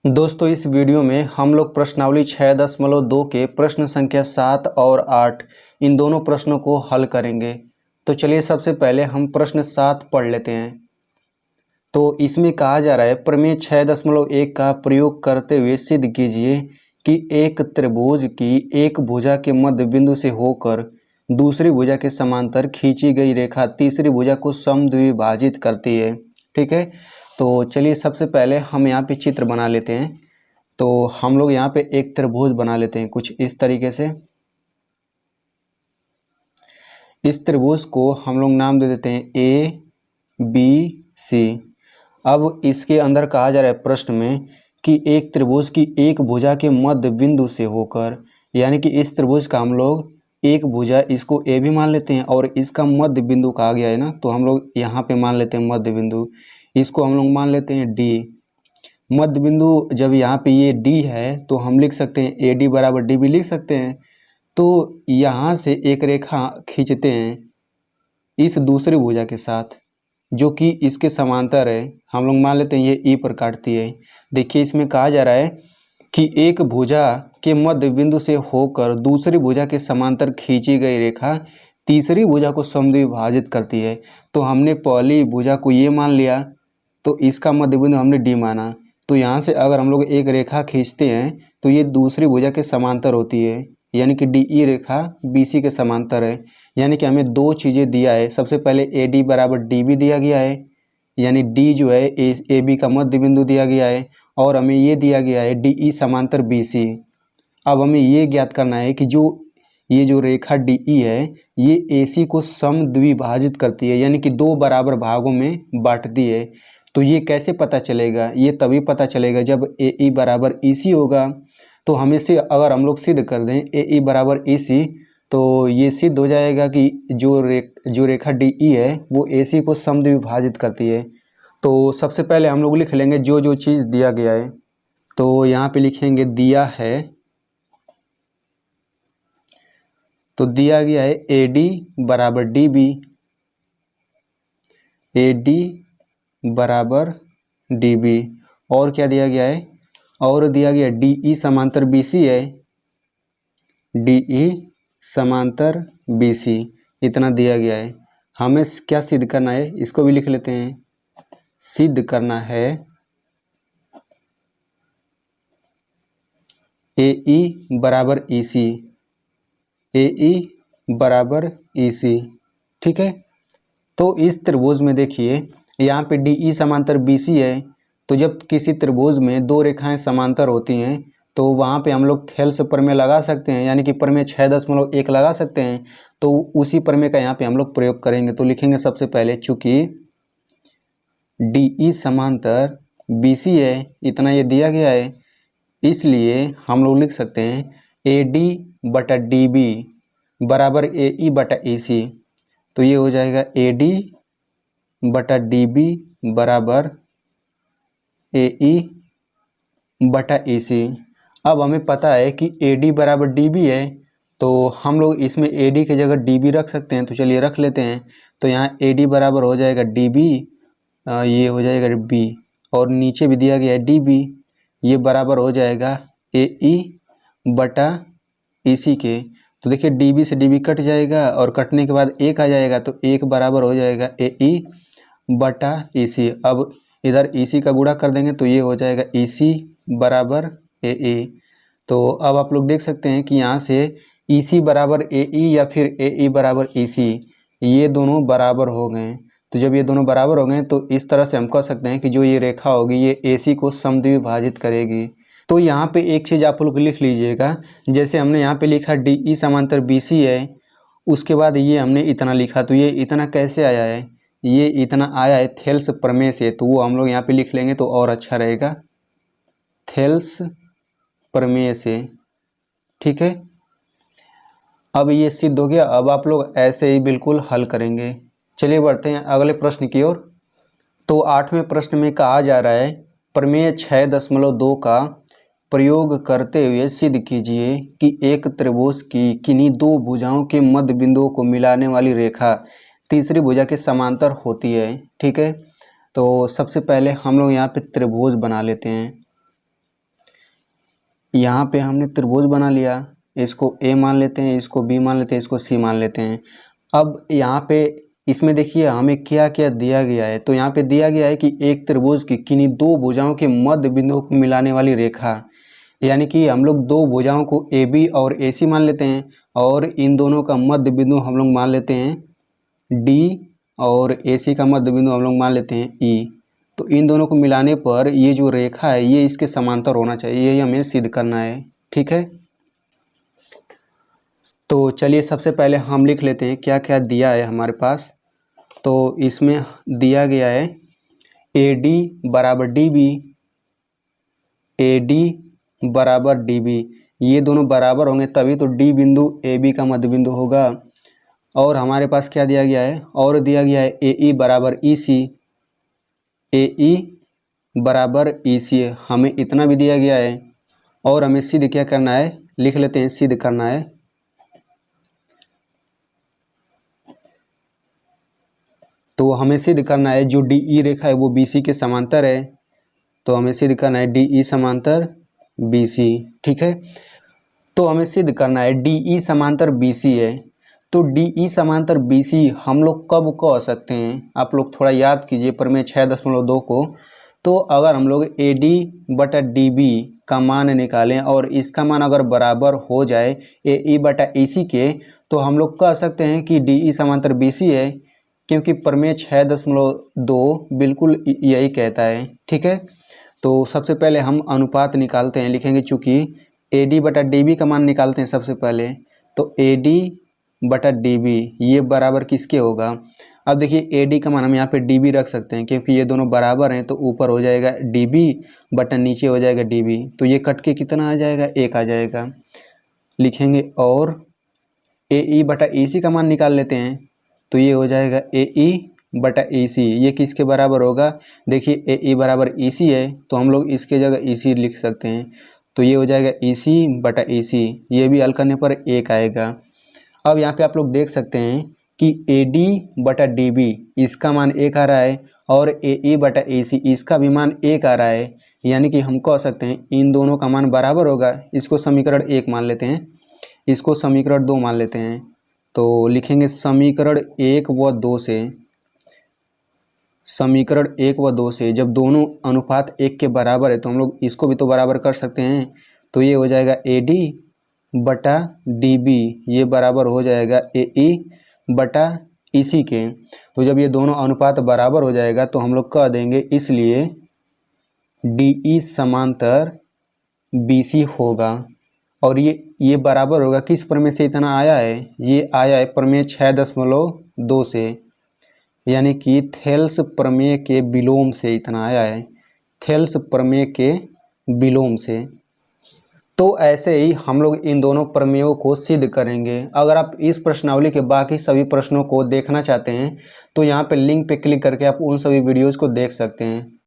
दोस्तों इस वीडियो में हम लोग प्रश्नावली 6.2 के प्रश्न संख्या 7 और 8 इन दोनों प्रश्नों को हल करेंगे। तो चलिए सबसे पहले हम प्रश्न 7 पढ़ लेते हैं। तो इसमें कहा जा रहा है प्रमेय 6.1 का प्रयोग करते हुए सिद्ध कीजिए कि एक त्रिभुज की एक भुजा के मध्य बिंदु से होकर दूसरी भुजा के समांतर खींची गई रेखा तीसरी भुजा को समद्विभाजित करती है। ठीक है, तो चलिए सबसे पहले हम यहाँ पे चित्र बना लेते हैं। तो हम लोग यहाँ पे एक त्रिभुज बना लेते हैं कुछ इस तरीके से। इस त्रिभुज को हम लोग नाम दे देते हैं ए बी सी। अब इसके अंदर कहा जा रहा है प्रश्न में कि एक त्रिभुज की एक भुजा के मध्य बिंदु से होकर, यानी कि इस त्रिभुज का हम लोग एक भुजा इसको ए भी मान लेते हैं और इसका मध्य बिंदु कहा गया है ना, तो हम लोग यहाँ पे मान लेते हैं मध्य बिंदु, इसको हम लोग मान लेते हैं डी। मध्य बिंदु जब यहाँ पे ये डी है तो हम लिख सकते हैं ए डी बराबर डी भी लिख सकते हैं। तो यहाँ से एक रेखा खींचते हैं इस दूसरी भुजा के साथ जो कि इसके समांतर है, हम लोग मान लेते हैं ये ई पर काटती है। देखिए इसमें कहा जा रहा है कि एक भुजा के मध्य बिंदु से होकर दूसरी भुजा के समांतर खींची गई रेखा तीसरी भुजा को समद्विभाजित करती है। तो हमने पहली भुजा को ये मान लिया, तो इसका मध्य बिंदु हमने डी माना। तो यहाँ से अगर हम लोग एक रेखा खींचते हैं तो ये दूसरी भुजा के समांतर होती है, यानी कि डी ई रेखा बी सी के समांतर है। यानी कि हमें दो चीज़ें दिया है, सबसे पहले ए डी बराबर डी बी दिया गया है, यानी डी जो है ए बी का मध्य बिंदु दिया गया है, और हमें ये दिया गया है डी ई समांतर बी सी। अब हमें ये ज्ञात करना है कि ये जो रेखा डी ई है ये ए सी को समद्विभाजित करती है, यानी कि दो बराबर भागों में बांटती है। तो ये कैसे पता चलेगा? ये तभी पता चलेगा जब ए ई बराबर ई सी होगा। तो हमें से अगर हम लोग सिद्ध कर दें ए ई बराबर ई सी, तो ये सिद्ध हो जाएगा कि जो रेखा डी ई है वो ए सी को समद्विभाजित करती है। तो सबसे पहले हम लोग लिख लेंगे जो चीज़ दिया गया है। तो यहाँ पे लिखेंगे दिया है, तो दिया गया है ए डी बराबर डी बी, ए डी बराबर डी बी, और क्या दिया गया है? और दिया गया डी ई समांतर बी सी है, डी ई समांतर बी सी, इतना दिया गया है। हमें क्या सिद्ध करना है, इसको भी लिख लेते हैं। सिद्ध करना है ए ई बराबर ई सी, ए ई बराबर ई सी। ठीक है, तो इस त्रिभुज में देखिए यहाँ पे डी ई समांतर बी सी है। तो जब किसी त्रिभुज में दो रेखाएं समांतर होती हैं तो वहाँ पे हम लोग थेल्स प्रमेय लगा सकते हैं, यानी कि प्रमेय 6.1 लगा सकते हैं। तो उसी प्रमेय का यहाँ पे हम लोग प्रयोग करेंगे। तो लिखेंगे सबसे पहले चूँकि डी ई समांतर बी सी है, इतना ये दिया गया है, इसलिए हम लोग लिख सकते हैं ए डी बटा डी बी बराबर ए ई बटा ए सी। तो ये हो जाएगा ए डी बटा डी बी बराबर ए ई बटा ए सी। अब हमें पता है कि ए डी बराबर डी बी है, तो हम लोग इसमें ए डी की जगह डी बी रख सकते हैं। तो चलिए रख लेते हैं। तो यहाँ ए डी बराबर हो जाएगा डी बी, ये हो जाएगा बी, और नीचे भी दिया गया है डी बी, ये बराबर हो जाएगा ए ई बटा ए सी के। तो देखिए डी बी से डी बी कट जाएगा और कटने के बाद एक आ जाएगा, तो एक बराबर हो जाएगा ए ई बटा ए सी। अब इधर ई सी का गुणा कर देंगे तो ये हो जाएगा ए सी बराबर ए ई। तो अब आप लोग देख सकते हैं कि यहाँ से ई सी बराबर ए ई या फिर ए ई बराबर ई सी, ये दोनों बराबर हो गए। तो जब ये दोनों बराबर हो गए तो इस तरह से हम कह सकते हैं कि जो ये रेखा होगी ये ए सी को समद्विभाजित करेगी। तो यहाँ पे एक चीज़ आप लोग लिख लीजिएगा, जैसे हमने यहाँ पे लिखा डी ई समांतर बी सी है, उसके बाद ये हमने इतना लिखा, तो ये इतना कैसे आया है? ये इतना आया है थेल्स प्रमेय से, तो वो हम लोग यहाँ पे लिख लेंगे तो और अच्छा रहेगा, थेल्स प्रमेय से। ठीक है, अब ये सिद्ध हो गया। अब आप लोग ऐसे ही बिल्कुल हल करेंगे। चलिए बढ़ते हैं अगले प्रश्न की ओर। तो 8वें प्रश्न में कहा जा रहा है प्रमेय 6.2 का प्रयोग करते हुए सिद्ध कीजिए कि एक त्रिभुज की किन्हीं दो भुजाओं के मध्य बिंदुओं को मिलाने वाली रेखा तीसरी भुजा के समांतर होती है। ठीक है, तो सबसे पहले हम लोग यहाँ पे त्रिभुज बना लेते हैं। यहाँ पे हमने त्रिभुज बना लिया, इसको ए मान लेते हैं, इसको बी मान लेते हैं, इसको सी मान लेते हैं। अब यहाँ पे इसमें देखिए हमें क्या क्या दिया गया है। तो यहाँ पे दिया गया है कि एक त्रिभुज की किन्हीं दो भुजाओं के मध्य बिंदुओं को मिलाने वाली रेखा, यानी कि हम लोग दो भुजाओं को ए बी और ए सी मान लेते हैं और इन दोनों का मध्य बिंदु हम लोग मान लेते हैं डी और ए सी का मध्य बिंदु हम लोग मान लेते हैं ई। तो इन दोनों को मिलाने पर ये जो रेखा है ये इसके समांतर होना चाहिए, यही हमें सिद्ध करना है। ठीक है, तो चलिए सबसे पहले हम लिख लेते हैं क्या क्या दिया है हमारे पास। तो इसमें दिया गया है ए डी बराबर डी बी, ए डी बराबर डी बी, ये दोनों बराबर होंगे तभी तो डी बिंदु ए बी का मध्य बिंदु होगा। और हमारे पास क्या दिया गया है, और दिया गया है ए ई बराबर ई सी, ए ई बराबर ई सी, हमें इतना भी दिया गया है। और हमें सिद्ध क्या करना है, लिख लेते हैं, सिद्ध करना है। तो हमें सिद्ध करना है जो डी ई रेखा है वो बी सी के समांतर है। तो हमें सिद्ध करना है डी ई समांतर बी सी। ठीक है, तो हमें सिद्ध करना है डी ई समांतर बी सी है। तो डी ई समांतर बी सी हम लोग कब कह सकते हैं, आप लोग थोड़ा याद कीजिए प्रमेय 6.2 को। तो अगर हम लोग ए डी बटा डी बी का मान निकालें और इसका मान अगर बराबर हो जाए ए ई बटा ई सी के, तो हम लोग कह सकते हैं कि डी ई समांतर बी सी है, क्योंकि प्रमेय 6.2 बिल्कुल यही कहता है। ठीक है, तो सबसे पहले हम अनुपात निकालते हैं, लिखेंगे चूँकि ए डी बटा डी बी का मान निकालते हैं सबसे पहले। तो ए डी बटा डी बी ये बराबर किसके होगा। अब देखिए ए डी का मान हम यहाँ पे डी बी रख सकते हैं, क्योंकि ये दोनों बराबर हैं। तो ऊपर हो जाएगा डी बी बटा नीचे हो जाएगा डी बी, तो ये कट के कितना आ जाएगा, 1 आ जाएगा। लिखेंगे और ए ई बटा ई सी का मान निकाल लेते हैं। तो ये हो जाएगा ए ई बटा ई सी, ये किसके बराबर होगा, देखिए ए ई बराबर ई सी है, तो हम लोग इसके जगह ई सी लिख सकते हैं। तो ये हो जाएगा ई सी बटा ई सी, ये भी हल करने पर 1 आएगा। अब यहाँ पे आप लोग देख सकते हैं कि ए डी बटा डी बी इसका मान 1 आ रहा है और ए ई बटा ए सी इसका भी मान 1 आ रहा है, यानी कि हम कह सकते हैं इन दोनों का मान बराबर होगा। इसको समीकरण 1 मान लेते हैं, इसको समीकरण 2 मान लेते हैं। तो लिखेंगे समीकरण 1 व 2 से, समीकरण 1 व 2 से जब दोनों अनुपात 1 के बराबर है तो हम लोग इसको भी तो बराबर कर सकते हैं। तो ये हो जाएगा ए डी बटा डी बी, ये बराबर हो जाएगा ए ई बटा ई सी के। तो जब ये दोनों अनुपात बराबर हो जाएगा तो हम लोग कह देंगे इसलिए डी ई समांतर बी सी होगा। और ये बराबर होगा किस प्रमेय से इतना आया है, ये आया है प्रमेय 6.2 से, यानी कि थेल्स प्रमेय के विलोम से इतना आया है, थेल्स प्रमेय के विलोम से। तो ऐसे ही हम लोग इन दोनों प्रमेयों को सिद्ध करेंगे। अगर आप इस प्रश्नावली के बाकी सभी प्रश्नों को देखना चाहते हैं तो यहाँ पे लिंक पे क्लिक करके आप उन सभी वीडियोज़ को देख सकते हैं।